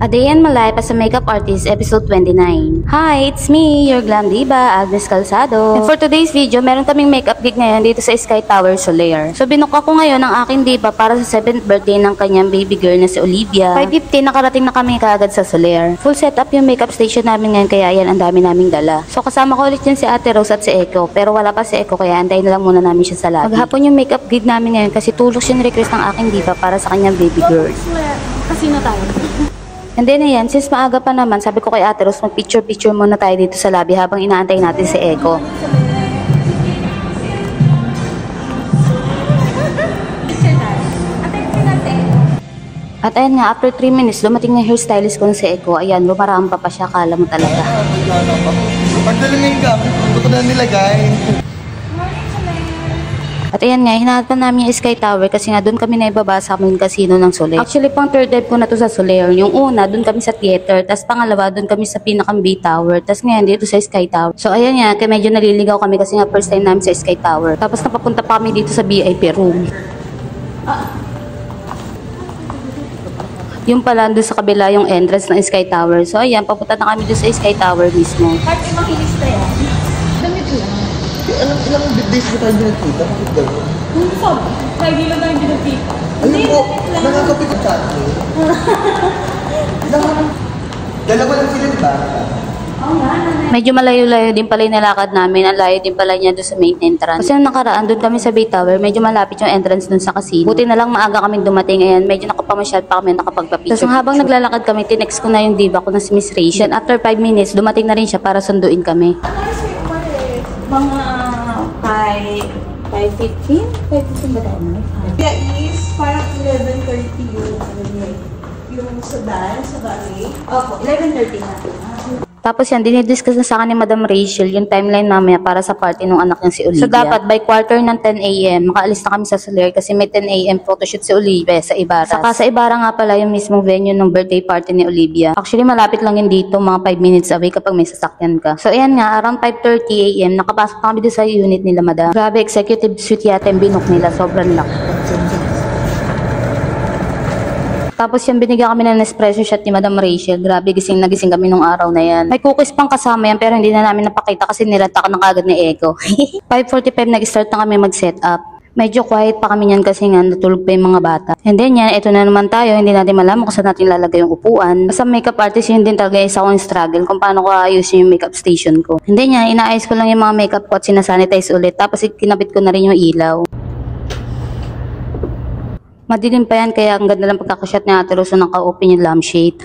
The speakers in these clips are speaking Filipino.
A Day in My Life as a Makeup Artist, Episode 29. Hi, it's me, your glam diva, Agnes Calzado. And for today's video, meron kaming makeup gig ngayon dito sa Sky Tower Solaire. So binuka ko ngayon ang aking diva para sa 7th birthday ng kanyang baby girl na si Olivia. 5:15 nakarating na kami kaagad sa Solaire. Full setup yung makeup station namin ngayon kaya yan ang dami naming dala. So kasama ko ulit yun si Ate Rose at si Echo. Pero wala pa si Echo kaya antayin na lang muna namin siya sa lobby. Maghapon yung makeup gig namin ngayon kasi tulos yung request ng aking diva para sa kanyang baby girl. Kasino tayo. And then ayan, since maaga pa naman, sabi ko kay Ate Rose, mag-picture-picture muna tayo dito sa lobby habang inaantay natin si Echo. At ayan nga, after 3 minutes, dumating na hairstylist ko na si Echo. Ayan, lumarampa pa siya, kala mo talaga. Pagdala nga yung gamit, ito ko na nilagay. At ayan nga, hinahanap namin yung Sky Tower kasi nga doon kami naibaba sa aming casino ng Solaire. Actually, pang third dive ko na to sa Solaire. Yung una, doon kami sa theater. Tapos pangalawa, doon kami sa pinakang B Tower. Tapos ngayon, dito sa Sky Tower. So ayan nga, kaya medyo naliligaw kami kasi nga first time namin sa Sky Tower. Tapos napapunta pa kami dito sa VIP room. Yung pala, doon sa kabila yung entrance ng Sky Tower. So ayan, papunta na kami doon sa Sky Tower mismo. Kahit ibang ilista yan. Damit lang. Ilang days na tayo binagkita? Bakit gano'n? Hindi sabi. Lagi lang tayo binagkita. Ayun po, nakakapit ang chat mo. Dalawa lang sila, di ba? Oo nga. Medyo malayo-layo din pala yung nalakad namin. Ang layo din pala niya doon sa main entrance. Kasi nung nakaraan, doon kami sa Bay Tower, medyo malapit yung entrance doon sa casino. Buti na lang maaga kami dumating. Ayan, medyo nakapamasyal pa kami, nakapagpa-picture. Tapos habang naglalakad kami, tinext ko na yung diva ko na si Miss Rachel. After 5 minutes, dumating na rin siya para sunduin kami. Mga 5:15? 5:15 ba tayo? Kaya is parang 11:30 yung sa ballet. Opo, 11:30 na. Tapos yan, dinidiscuss na sa akin ni Madam Rachel yung timeline namin para sa party ng anak niya si Olivia. So dapat by quarter ng 10 AM, makaalis na kami sa Solaire kasi may 10 AM photoshoot si Olivia sa Ibarra. Saka sa Ibarra nga pala yung mismong venue ng birthday party ni Olivia. Actually, malapit lang yun dito, mga 5 minutes away kapag may sasakyan ka. So ayan nga, around 5:30 AM, nakapasok na kami doon sa unit nila, Madam. Grabe, executive suite yata yung binook nila, sobrang laki. Tapos yung binigyan kami ng espresso shot ni Madam Rachel. Grabe, gising na gising kami nung araw na yan. May cookies pang kasama yan pero hindi na namin napakita kasi nilanta ka na kagad ni Echo. 5:45 nag-start na kami mag-set up. Medyo quiet pa kami yan kasi nga natulog pa yung mga bata. And then yan, ito na naman tayo. Hindi natin malaman kung saan natin lalagay yung upuan. Basta makeup artist, yun din talaga isa akong struggle kung paano ko ayusin yung makeup station ko. And then yan, inaayos ko lang yung mga makeup ko at sinasanitize ulit. Tapos kinabit ko na rin yung ilaw. Madilim pa yan kaya ang ganda lang pagkakashot ni Ate Rose ng ka-open yung lampshade.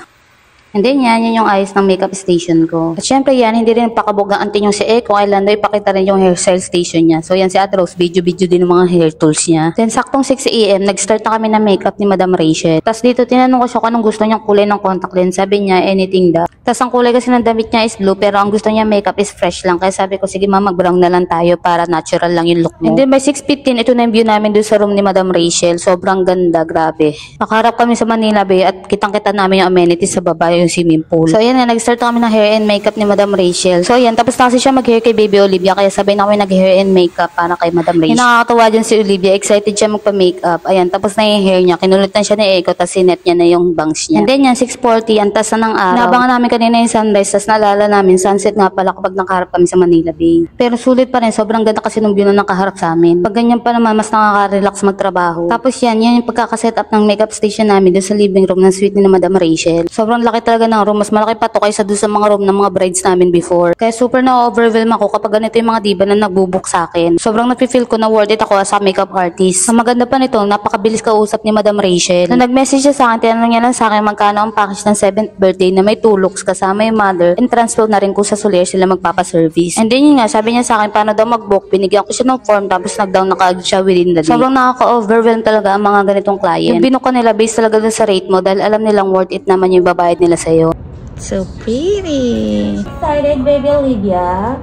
And then yan yung ayos ng makeup station ko. At syempre yan, hindi rin pakabugaan yung si Echo. Kailan daw ipakita rin yung hairstyle station niya. So yan si Ate Rose, video-video din ng mga hair tools niya. Then saktong 6 AM, nag-start na kami ng makeup ni Madam Rachel. Tapos dito tinanong ko siya kung anong gusto niyang kulay ng contact lens. Sabi niya, anything daw. Tapos ang kulay kasi ng damit niya is blue pero ang gusto niya makeup is fresh lang. Kaya sabi ko, sige ma, mag-brown na lang tayo para natural lang yung look mo. And then by 6:15, ito na yung view namin doon sa room ni Madam Rachel. Sobrang ganda, grabe. Nakaharap kami sa Manila Bay at kitang-kita namin yung amenities sa baba, yung swimming pool. So ayan na, nag-start kami ng hair and makeup ni Madam Rachel. So ayan, tapos na kasi siya mag-hair kay Baby Olivia kaya sabay na kami nag-hair and makeup para kay Madam Rachel. Yung nakakatawa dyan si Olivia, excited siya magpa-makeup. Ayan, tapos na yung hair niya, kinulitan siya ni Echo tapos sinet niya na yung bangs niya. And then yan, 6:40, antas na ng araw. Nabangan namin kanina yung sunrise tapos naalala namin, sunset nga pala kapag nakaharap kami sa Manila Bay. Pero sulit pa rin, sobrang ganda kasi nung view na nakaharap sa amin. Pag ganyan pa naman, mas nakaka-relax magtrabaho. Tapos yan yung pagkakaset up ng makeup station namin doon sa living room ng suite ni Madam Rachel. Sobrang laki talaga ng room, mas malaki pa to kaysa doon sa mga room ng mga brides namin before. Kaya super na-overwhelm ako kapag ganito yung mga diba na nagbubook sa akin. Sobrang nafe-feel ko na worth it ako as a makeup artist. Ang maganda pa nito, napakabilis kausap ni Madam Rachel. Nung nag-message siya sa akin, tinanong niya lang sa akin magkano ang package ng 7th birthday na may 2 looks kasama yung mother and transfer na rin ko sa Solaire sila magpapaservice. And then yun nga, sabi niya sa akin paano daw mag-book. Binigyan ko siya ng form tapos nag-down na kaagad siya within the day. Sobrang nakaka-overwhelm talaga ang mga ganitong client. Yung binook ko nila based talaga dun sa rate mo dahil alam nilang worth it naman yung babayad nila sa'yo. So pretty. Excited, baby Olivia?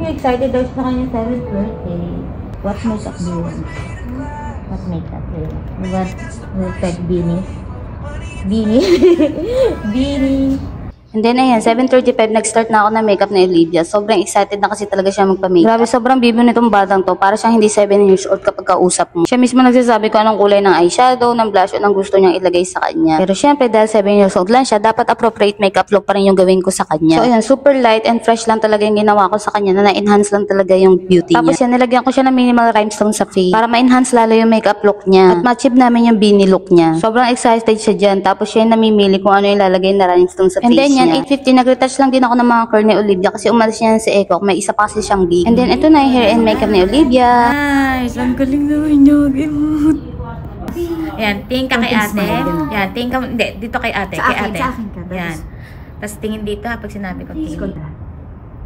Excited daw siya sa kanyang 7th birthday. What makeup do you want? What makeup do you want? You want like beanie? Beanie? Beanie. And then ayan, 7:35 nag-start na ako na makeup ni Olivia. Sobrang excited na kasi talaga siya magpa-makeup. Grabe, sobrang bibo nitong batang to. Para siyang hindi 7 years old kapag kausap mo. Siya mismo nagsasabi ko anong kulay ng eyeshadow, ng blush, o ng gusto niyang ilagay sa kanya. Pero syempre dahil 7 years old lang siya, dapat appropriate makeup look pa rin yung gawin ko sa kanya. So ayan, super light and fresh lang talaga yung ginawa ko sa kanya na na-enhance lang talaga yung beauty niya. Tapos yan, nilagyan ko siya ng minimal rhinestone sa face para ma-enhance lalo yung makeup look niya. At ma-achieve namin yung beanie look niya. Sobrang excited siya dyan. Tapos siya yung namimili kung ano yung lalagay na rhinestone sa face niya. And then yan, 8:50 nag-retouch lang din ako ng mga curl ni Olivia kasi umalis niya si Eko. May isa pa kasi siyang gig. And then ito na yung hair and makeup ni Olivia. Nice! Ang galing naman niya. Emote. Yan, tingin ka kay ate. Yan, tingin ka, hindi, dito kay ate. Kay ate. Sa akin ka. Yan. Tapos tingin dito ha, pag sinabi ko tingin.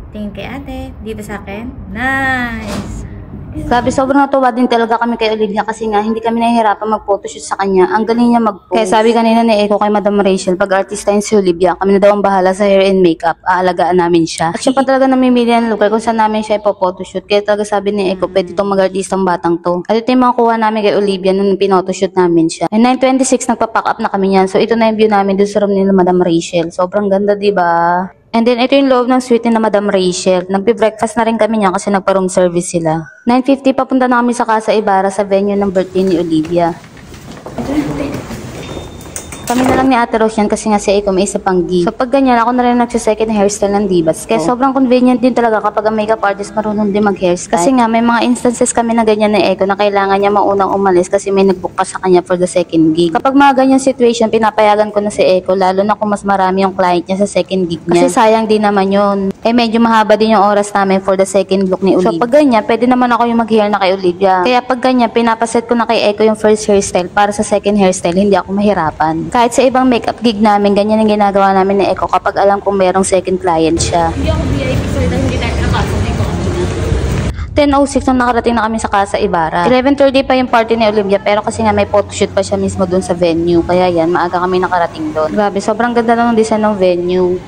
Tingin kay ate. Dito sa akin. Nice! Grabe, sobrang natuwa din talaga kami kay Olivia kasi nga hindi kami nahihirapan mag-photoshoot sa kanya. Ang galing niya mag-post. Kaya sabi kanina ni Eko kay Madam Rachel, pag artista yun si Olivia, kami na daw ang bahala sa hair and makeup. Aalagaan namin siya. At siya pa talaga namimili ng look kung saan namin siya ipo-photoshoot. Kaya talaga sabi ni Eko, pwede itong mag-artista ang batang to. At ito yung mga kuha namin kay Olivia nung pinotoshoot namin siya. And 9:26 nagpa-pack up na kami yan. So ito na yung view namin doon sa room nila Madam Rachel. Sobrang ganda, diba? And then, ito yung loob ng suite ni Madam Rachel. Nagbe-breakfast na rin kami niya kasi nagpa-room service sila. 9:50, papunta na kami sa Casa Ibarra sa venue ng birthday ni Olivia. Kami na lang ni Ate Rose yan kasi nga si Eko may isa pang gig. So pag ganyan, ako na rin nagsisecond hairstyle ng Divas. Kaya sobrang convenient din talaga kapag ang makeup artist marunong din mag-hairstyle. Kasi nga may mga instances kami na ganyan na Eko na kailangan niya maunang umalis kasi may nagbook pa sa kanya for the second gig. Kapag mga ganyan situation, pinapayagan ko na si Eko lalo na kung mas marami yung client niya sa second gig niya. Kasi sayang din naman yun. Eh medyo mahaba din yung oras namin for the second look ni Olivia. So pag ganyan, pwede naman ako yung mag-hair na kay Olivia. Kaya pag ganyan, pinapaset ko na kay Eko yung first hairstyle para sa second hairstyle, hindi ako mahirapan. Kahit sa ibang makeup gig namin, ganyan ang ginagawa namin ni Eko kapag alam kong merong second client siya. Hindi ako VIP sir dahil hindi tayo nakasal ko kanina. 10:06 nung nakarating na kami sa Casa Ibarra. 11:30 pa yung party ni Olivia pero kasi nga may photoshoot pa siya mismo dun sa venue. Kaya yan, maaga kami nakarating doon. Grabe, sobrang ganda lang ng design ng venue.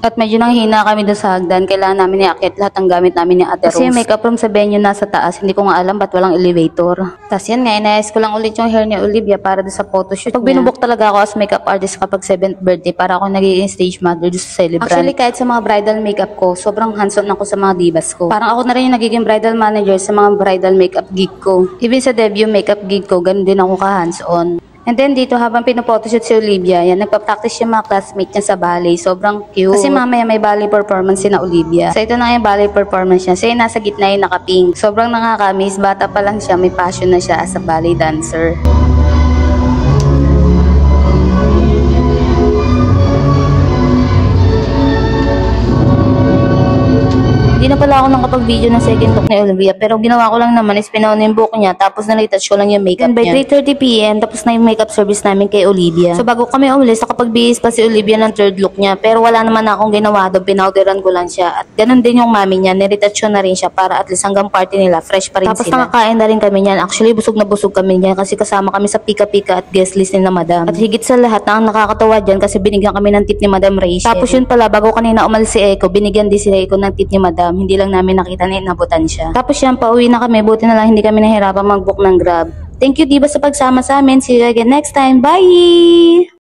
At medyo nanghina kami doon sa hagdan. Kailangan namin i-akit lahat ng gamit namin ni Ate Rose. Kasi yung makeup room sa venue nasa taas. Hindi ko nga alam ba't walang elevator. Tapos yan nga, inayos ko lang ulit yung hair ni Olivia para doon sa photoshoot niya. Pag binubok talaga ako as makeup artist kapag 7th birthday para ako nagiging stage mother doon sa celebrant. Actually, kahit sa mga bridal makeup ko, sobrang hands-on ako sa mga divas ko. Parang ako na rin yung nagiging bridal manager sa mga bridal makeup gig ko. Even sa debut makeup gig ko, ganun din ako ka-hands-on. And then dito habang pinopotoshoot si Olivia, yan, nagpa-practice yung mga classmate niya sa ballet. Sobrang cute. Kasi mamaya may ballet performance si na Olivia. So ito na yung ballet performance niya. Siya nasa gitna yung naka-pink. Sobrang nakakamiss. Bata pa lang siya, may passion na siya as a ballet dancer. Hindi na pala ako nakapag-video ng second look ni Olivia pero ginawa ko lang naman is pinauna yung buhok niya tapos na-retouch ko lang yung makeup niya. By 3:30 PM tapos na yung makeup service namin kay Olivia. So bago kami umalis, nakapag-bihis pa si Olivia ng third look niya pero wala naman akong ginawa doon, pinowderan ko lang siya. At ganun din yung mami niya, niretouch na rin siya para at least hanggang party nila, fresh pa rin tapos sila. Tapos nakakain na rin kami niyan. Actually, busog na busog kami niyan kasi kasama kami sa pika-pika at guest list ni na Madam. At higit sa lahat, ang nakakatawa dyan kasi binigyan kami ng tip ni Madam Rachel. Tapos yun pala, bago kanina umalis si Eko, binigyan din si Eko ng tip ni Madam. Hindi lang namin nakita na inabutan siya. Tapos yan, pauwi na kami. Buti na lang hindi kami nahirapan mag-book ng Grab. Thank you, Diva, sa pagsama sa amin. See you again next time. Bye!